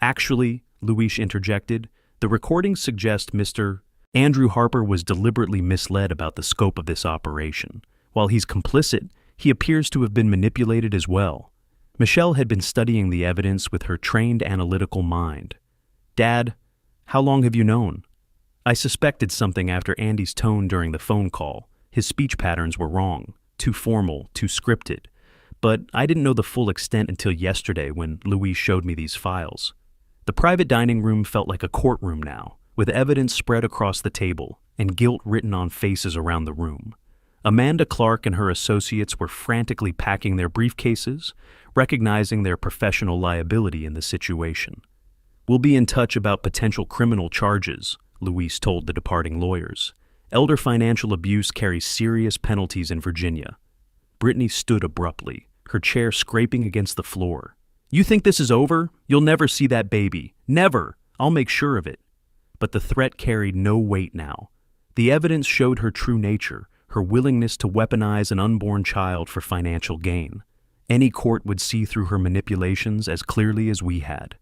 "Actually," Luis interjected, "the recordings suggest Mr. Andrew Harper was deliberately misled about the scope of this operation. While he's complicit, he appears to have been manipulated as well." Michelle had been studying the evidence with her trained analytical mind. "Dad, how long have you known?" I suspected something after Andy's tone during the phone call. His speech patterns were wrong, too formal, too scripted. But I didn't know the full extent until yesterday when Luis showed me these files. The private dining room felt like a courtroom now, with evidence spread across the table and guilt written on faces around the room. Amanda Clark and her associates were frantically packing their briefcases, recognizing their professional liability in the situation. "We'll be in touch about potential criminal charges," Luis told the departing lawyers. "Elder financial abuse carries serious penalties in Virginia." Brittany stood abruptly, her chair scraping against the floor. "You think this is over? You'll never see that baby. Never! I'll make sure of it." But the threat carried no weight now. The evidence showed her true nature, her willingness to weaponize an unborn child for financial gain. Any court would see through her manipulations as clearly as we had.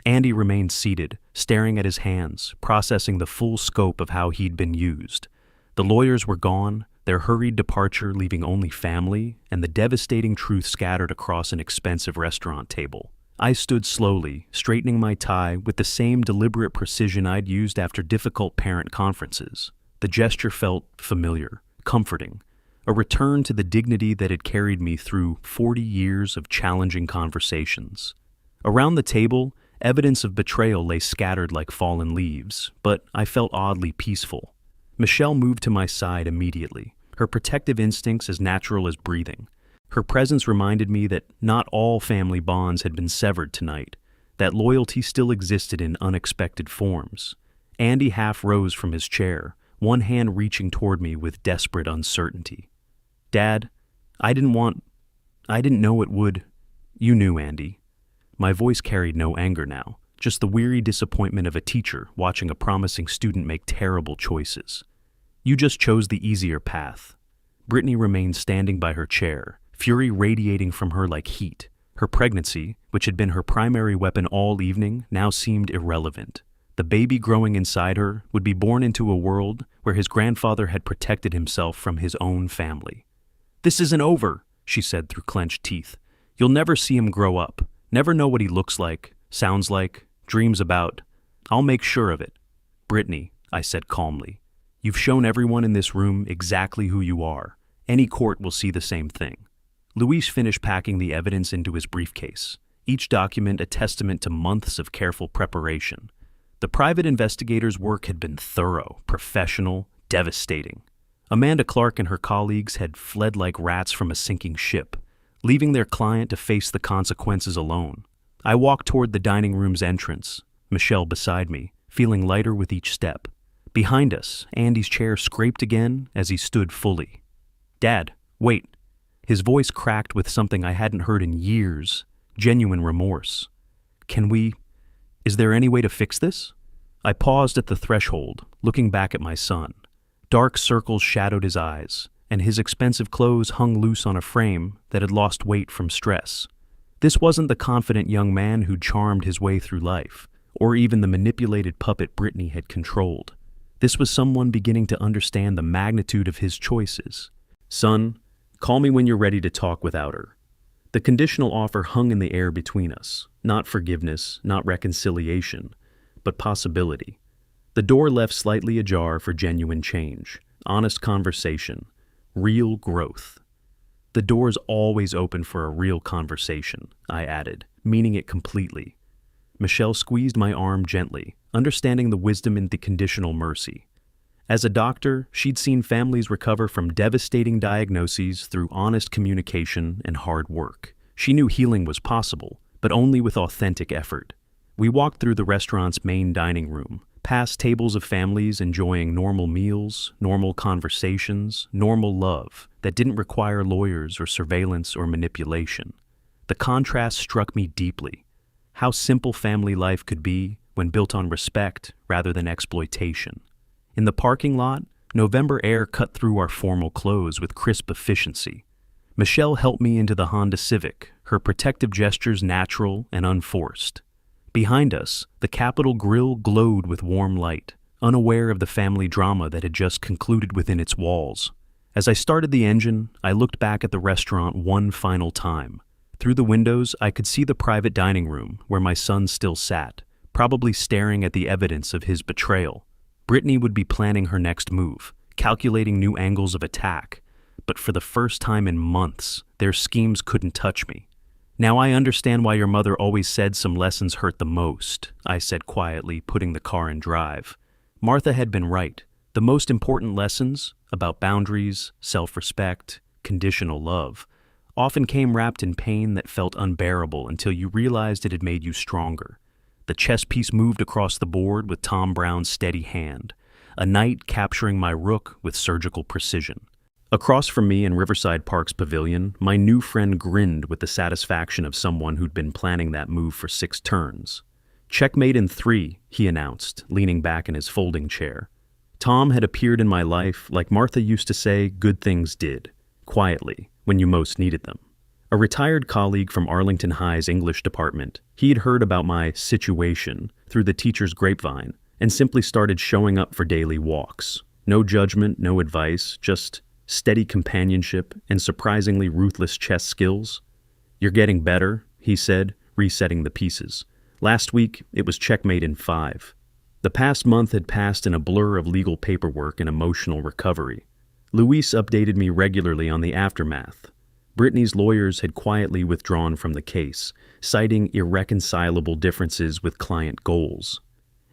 Andy remained seated, staring at his hands, processing the full scope of how he'd been used. The lawyers were gone, their hurried departure leaving only family and the devastating truth scattered across an expensive restaurant table. I stood slowly, straightening my tie with the same deliberate precision I'd used after difficult parent conferences. The gesture felt familiar, comforting, a return to the dignity that had carried me through 40 years of challenging conversations. Around the table, evidence of betrayal lay scattered like fallen leaves, but I felt oddly peaceful. Michelle moved to my side immediately, her protective instincts as natural as breathing. Her presence reminded me that not all family bonds had been severed tonight, that loyalty still existed in unexpected forms. Andy half rose from his chair, one hand reaching toward me with desperate uncertainty. "Dad, I didn't know it would." "You knew, Andy." My voice carried no anger now, just the weary disappointment of a teacher watching a promising student make terrible choices. "You just chose the easier path." Brittany remained standing by her chair, fury radiating from her like heat. Her pregnancy, which had been her primary weapon all evening, now seemed irrelevant. The baby growing inside her would be born into a world where his grandfather had protected himself from his own family. "This isn't over," she said through clenched teeth. "You'll never see him grow up, never know what he looks like, sounds like, dreams about. I'll make sure of it." "Brittany," I said calmly, "you've shown everyone in this room exactly who you are. Any court will see the same thing." Luis finished packing the evidence into his briefcase, each document a testament to months of careful preparation. The private investigator's work had been thorough, professional, devastating. Amanda Clark and her colleagues had fled like rats from a sinking ship, leaving their client to face the consequences alone. I walked toward the dining room's entrance, Michelle beside me, feeling lighter with each step. Behind us, Andy's chair scraped again as he stood fully. "Dad, wait." His voice cracked with something I hadn't heard in years, genuine remorse. Is there any way to fix this?" I paused at the threshold, looking back at my son. Dark circles shadowed his eyes, and his expensive clothes hung loose on a frame that had lost weight from stress. This wasn't the confident young man who'd charmed his way through life, or even the manipulated puppet Brittany had controlled. This was someone beginning to understand the magnitude of his choices. "Son, call me when you're ready to talk without her." The conditional offer hung in the air between us, not forgiveness, not reconciliation, but possibility. The door left slightly ajar for genuine change, honest conversation, real growth. "The door's always open for a real conversation," I added, meaning it completely. Michelle squeezed my arm gently, understanding the wisdom in the conditional mercy. As a doctor, she'd seen families recover from devastating diagnoses through honest communication and hard work. She knew healing was possible, but only with authentic effort. We walked through the restaurant's main dining room, past tables of families enjoying normal meals, normal conversations, normal love that didn't require lawyers or surveillance or manipulation. The contrast struck me deeply. How simple family life could be when built on respect rather than exploitation. In the parking lot, November air cut through our formal clothes with crisp efficiency. Michelle helped me into the Honda Civic, her protective gestures natural and unforced. Behind us, the Capitol grill glowed with warm light, unaware of the family drama that had just concluded within its walls. As I started the engine, I looked back at the restaurant one final time. Through the windows, I could see the private dining room where my son still sat, probably staring at the evidence of his betrayal. Brittany would be planning her next move, calculating new angles of attack, but for the first time in months, their schemes couldn't touch me. "Now I understand why your mother always said some lessons hurt the most," I said quietly, putting the car in drive. Martha had been right. The most important lessons about boundaries, self-respect, conditional love, often came wrapped in pain that felt unbearable until you realized it had made you stronger. The chess piece moved across the board with Tom Brown's steady hand, a knight capturing my rook with surgical precision. Across from me in Riverside Park's pavilion, my new friend grinned with the satisfaction of someone who'd been planning that move for 6 turns. "Checkmate in 3, he announced, leaning back in his folding chair. Tom had appeared in my life, like Martha used to say, good things did, quietly, when you most needed them. A retired colleague from Arlington High's English department, he had heard about my situation through the teacher's grapevine and simply started showing up for daily walks. No judgment, no advice, just steady companionship and surprisingly ruthless chess skills. "You're getting better," he said, resetting the pieces. Last week, it was checkmate in 5. The past month had passed in a blur of legal paperwork and emotional recovery. Luis updated me regularly on the aftermath. Brittany's lawyers had quietly withdrawn from the case, citing irreconcilable differences with client goals.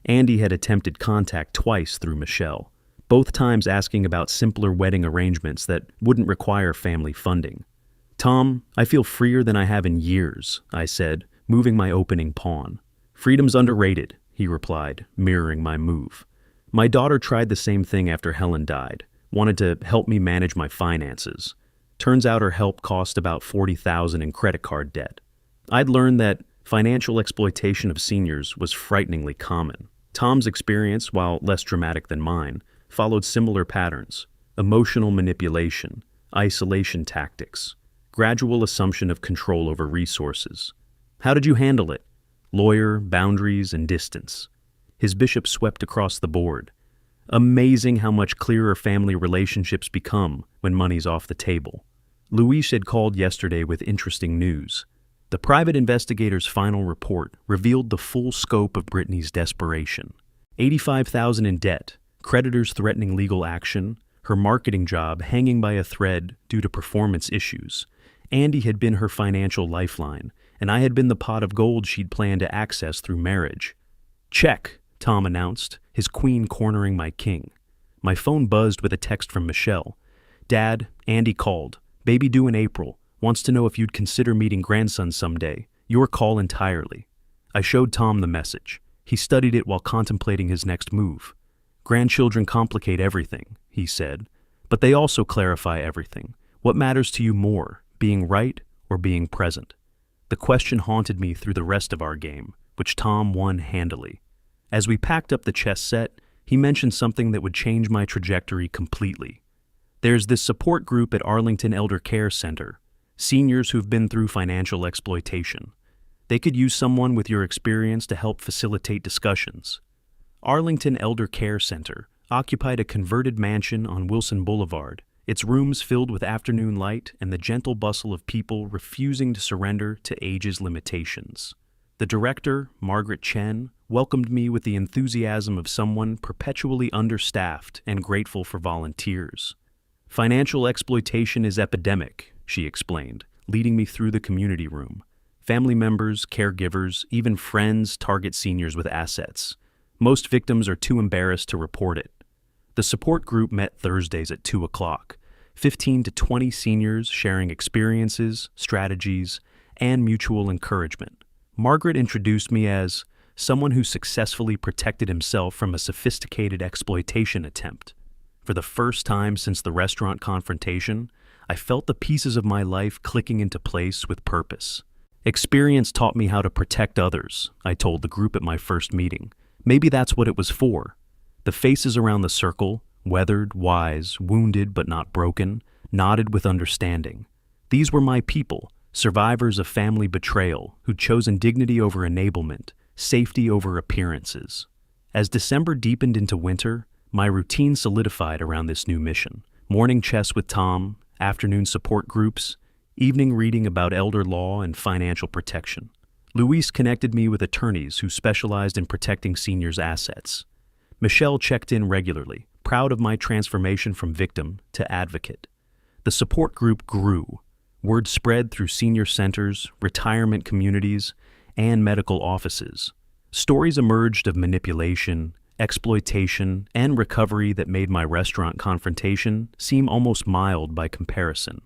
Andy had attempted contact twice through Michelle, both times asking about simpler wedding arrangements that wouldn't require family funding. "Tom, I feel freer than I have in years," I said, moving my opening pawn. "Freedom's underrated," he replied, mirroring my move. "My daughter tried the same thing after Helen died, wanted to help me manage my finances. Turns out her help cost about $40,000 in credit card debt." I'd learned that financial exploitation of seniors was frighteningly common. Tom's experience, while less dramatic than mine, followed similar patterns: emotional manipulation, isolation tactics, gradual assumption of control over resources. "How did you handle it?" "Lawyer, boundaries, and distance." His bishop swept across the board. "Amazing how much clearer family relationships become when money's off the table." Luis had called yesterday with interesting news. The private investigator's final report revealed the full scope of Brittany's desperation. 85,000 in debt, creditors threatening legal action, her marketing job hanging by a thread due to performance issues. Andy had been her financial lifeline, and I had been the pot of gold she'd planned to access through marriage. "Check," Tom announced, his queen cornering my king. My phone buzzed with a text from Michelle. "Dad, Andy called. Baby due in April. Wants to know if you'd consider meeting grandson someday. Your call entirely." I showed Tom the message. He studied it while contemplating his next move. "Grandchildren complicate everything," he said, "but they also clarify everything. What matters to you more, being right or being present?" The question haunted me through the rest of our game, which Tom won handily. As we packed up the chess set, he mentioned something that would change my trajectory completely. "There's this support group at Arlington Elder Care Center, seniors who've been through financial exploitation. They could use someone with your experience to help facilitate discussions." Arlington Elder Care Center occupied a converted mansion on Wilson Boulevard, its rooms filled with afternoon light and the gentle bustle of people refusing to surrender to age's limitations. The director, Margaret Chen, welcomed me with the enthusiasm of someone perpetually understaffed and grateful for volunteers. "Financial exploitation is epidemic," she explained, leading me through the community room. Family members, caregivers, even friends target seniors with assets. Most victims are too embarrassed to report it. The support group met Thursdays at 2 o'clock, 15 to 20 seniors sharing experiences, strategies, and mutual encouragement. Margaret introduced me as someone who successfully protected himself from a sophisticated exploitation attempt. For the first time since the restaurant confrontation, I felt the pieces of my life clicking into place with purpose. "Experience taught me how to protect others," I told the group at my first meeting. Maybe that's what it was for. The faces around the circle, weathered, wise, wounded but not broken, nodded with understanding. These were my people, survivors of family betrayal, who'd chosen dignity over enablement, safety over appearances. As December deepened into winter, my routine solidified around this new mission. Morning chess with Tom, afternoon support groups, evening reading about elder law and financial protection. Luis connected me with attorneys who specialized in protecting seniors' assets. Michelle checked in regularly, proud of my transformation from victim to advocate. The support group grew. Word spread through senior centers, retirement communities, and medical offices. Stories emerged of manipulation, exploitation, and recovery that made my restaurant confrontation seem almost mild by comparison.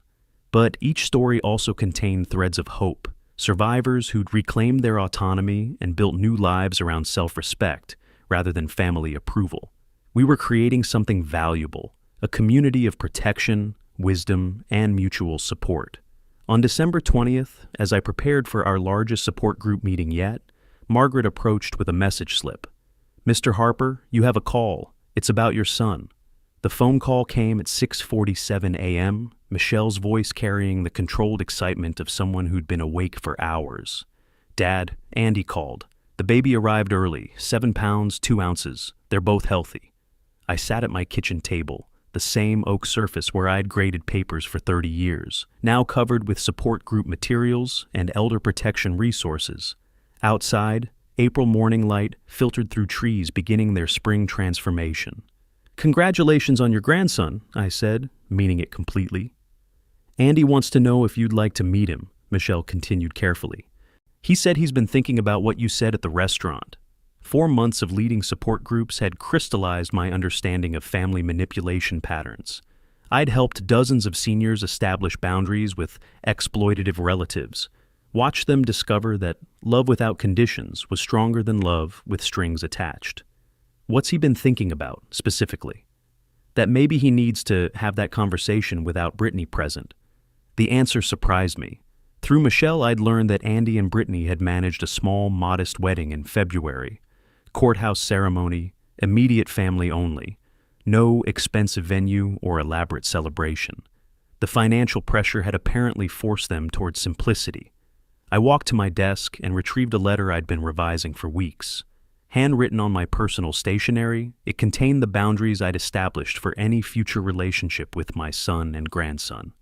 But each story also contained threads of hope, survivors who'd reclaimed their autonomy and built new lives around self-respect rather than family approval. We were creating something valuable, a community of protection, wisdom, and mutual support. On December 20th, as I prepared for our largest support group meeting yet, Margaret approached with a message slip. "Mr. Harper, you have a call. It's about your son." The phone call came at 6:47 a.m., Michelle's voice carrying the controlled excitement of someone who'd been awake for hours. "Dad, Andy called. The baby arrived early, 7 pounds, 2 ounces. They're both healthy." I sat at my kitchen table, the same oak surface where I'd graded papers for 30 years, now covered with support group materials and elder protection resources. Outside, April morning light filtered through trees beginning their spring transformation. "Congratulations on your grandson," I said, meaning it completely. "Andy wants to know if you'd like to meet him," Michelle continued carefully. "He said he's been thinking about what you said at the restaurant." 4 months of leading support groups had crystallized my understanding of family manipulation patterns. I'd helped dozens of seniors establish boundaries with exploitative relatives, watched them discover that love without conditions was stronger than love with strings attached. What's he been thinking about, specifically? That maybe he needs to have that conversation without Brittany present. The answer surprised me. Through Michelle, I'd learned that Andy and Brittany had managed a small, modest wedding in February. Courthouse ceremony, immediate family only. No expensive venue or elaborate celebration. The financial pressure had apparently forced them towards simplicity. I walked to my desk and retrieved a letter I'd been revising for weeks. Handwritten on my personal stationery, it contained the boundaries I'd established for any future relationship with my son and grandson.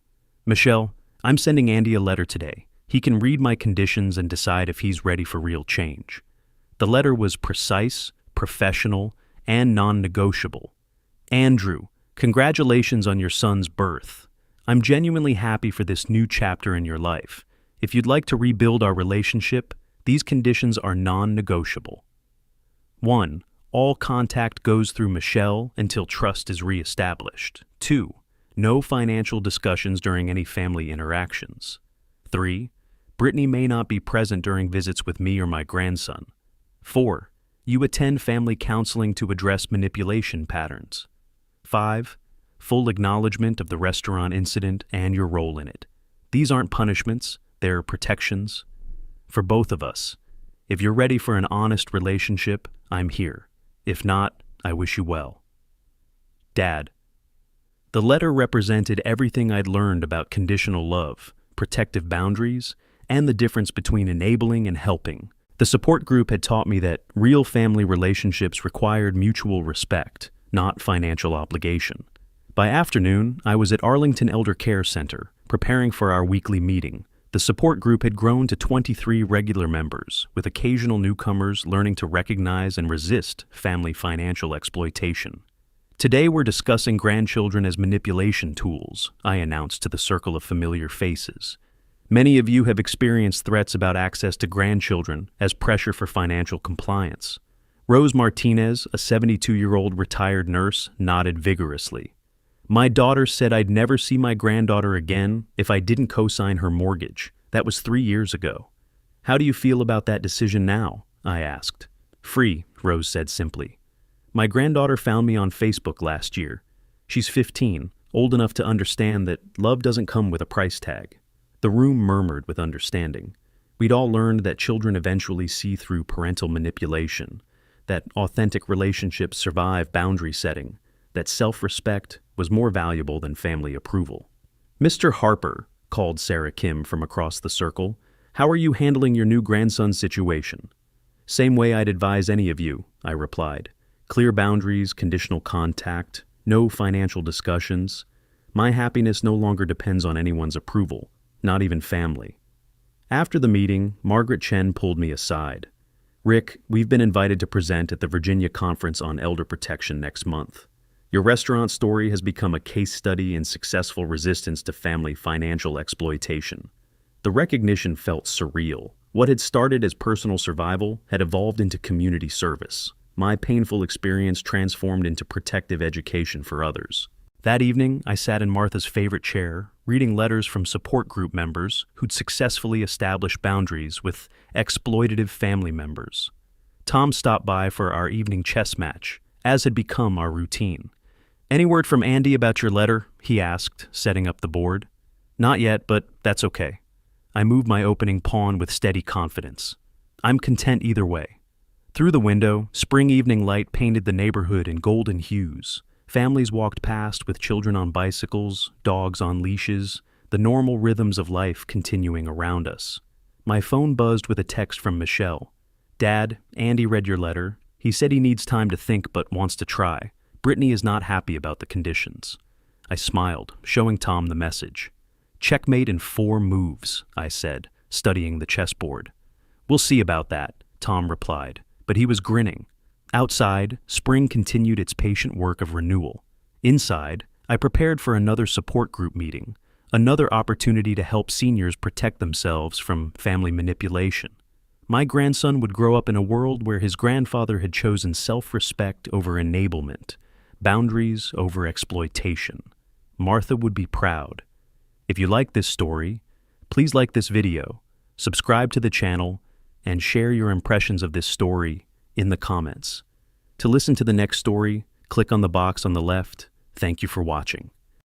"Michelle, I'm sending Andy a letter today. He can read my conditions and decide if he's ready for real change." The letter was precise, professional, and non-negotiable. "Andrew, congratulations on your son's birth. I'm genuinely happy for this new chapter in your life. If you'd like to rebuild our relationship, these conditions are non-negotiable. 1. All contact goes through Michelle until trust is reestablished. 2. No financial discussions during any family interactions. 3. Brittany may not be present during visits with me or my grandson. 4. You attend family counseling to address manipulation patterns. 5. Full acknowledgement of the restaurant incident and your role in it. These aren't punishments, they're protections. For both of us. If you're ready for an honest relationship, I'm here. If not, I wish you well. Dad." The letter represented everything I'd learned about conditional love, protective boundaries, and the difference between enabling and helping. The support group had taught me that real family relationships required mutual respect, not financial obligation. By afternoon, I was at Arlington Elder Care Center, preparing for our weekly meeting. The support group had grown to 23 regular members, with occasional newcomers learning to recognize and resist family financial exploitation. "Today we're discussing grandchildren as manipulation tools," I announced to the circle of familiar faces. "Many of you have experienced threats about access to grandchildren as pressure for financial compliance." Rose Martinez, a 72-year-old retired nurse, nodded vigorously. "My daughter said I'd never see my granddaughter again if I didn't co-sign her mortgage. That was 3 years ago. How do you feel about that decision now?" I asked. "Free," Rose said simply. "My granddaughter found me on Facebook last year. She's 15, old enough to understand that love doesn't come with a price tag." The room murmured with understanding. We'd all learned that children eventually see through parental manipulation, that authentic relationships survive boundary setting, that self-respect was more valuable than family approval. "Mr. Harper," called Sarah Kim from across the circle, "how are you handling your new grandson's situation?" "Same way I'd advise any of you," I replied. "Clear boundaries, conditional contact, no financial discussions. My happiness no longer depends on anyone's approval, not even family." After the meeting, Margaret Chen pulled me aside. "Rick, we've been invited to present at the Virginia Conference on Elder Protection next month. Your restaurant story has become a case study in successful resistance to family financial exploitation." The recognition felt surreal. What had started as personal survival had evolved into community service. My painful experience transformed into protective education for others. That evening, I sat in Martha's favorite chair, reading letters from support group members who'd successfully established boundaries with exploitative family members. Tom stopped by for our evening chess match, as had become our routine. "Any word from Andy about your letter?" he asked, setting up the board. "Not yet, but that's okay." I moved my opening pawn with steady confidence. I'm content either way. Through the window, spring evening light painted the neighborhood in golden hues. Families walked past with children on bicycles, dogs on leashes, the normal rhythms of life continuing around us. My phone buzzed with a text from Michelle. "Dad, Andy read your letter. He said he needs time to think but wants to try. Brittany is not happy about the conditions." I smiled, showing Tom the message. "Checkmate in 4 moves," I said, studying the chessboard. "We'll see about that," Tom replied, but he was grinning. Outside, spring continued its patient work of renewal. Inside, I prepared for another support group meeting, another opportunity to help seniors protect themselves from family manipulation. My grandson would grow up in a world where his grandfather had chosen self-respect over enablement, boundaries over exploitation. Martha would be proud. If you like this story, please like this video, subscribe to the channel, and share your impressions of this story in the comments. To listen to the next story, click on the box on the left. Thank you for watching.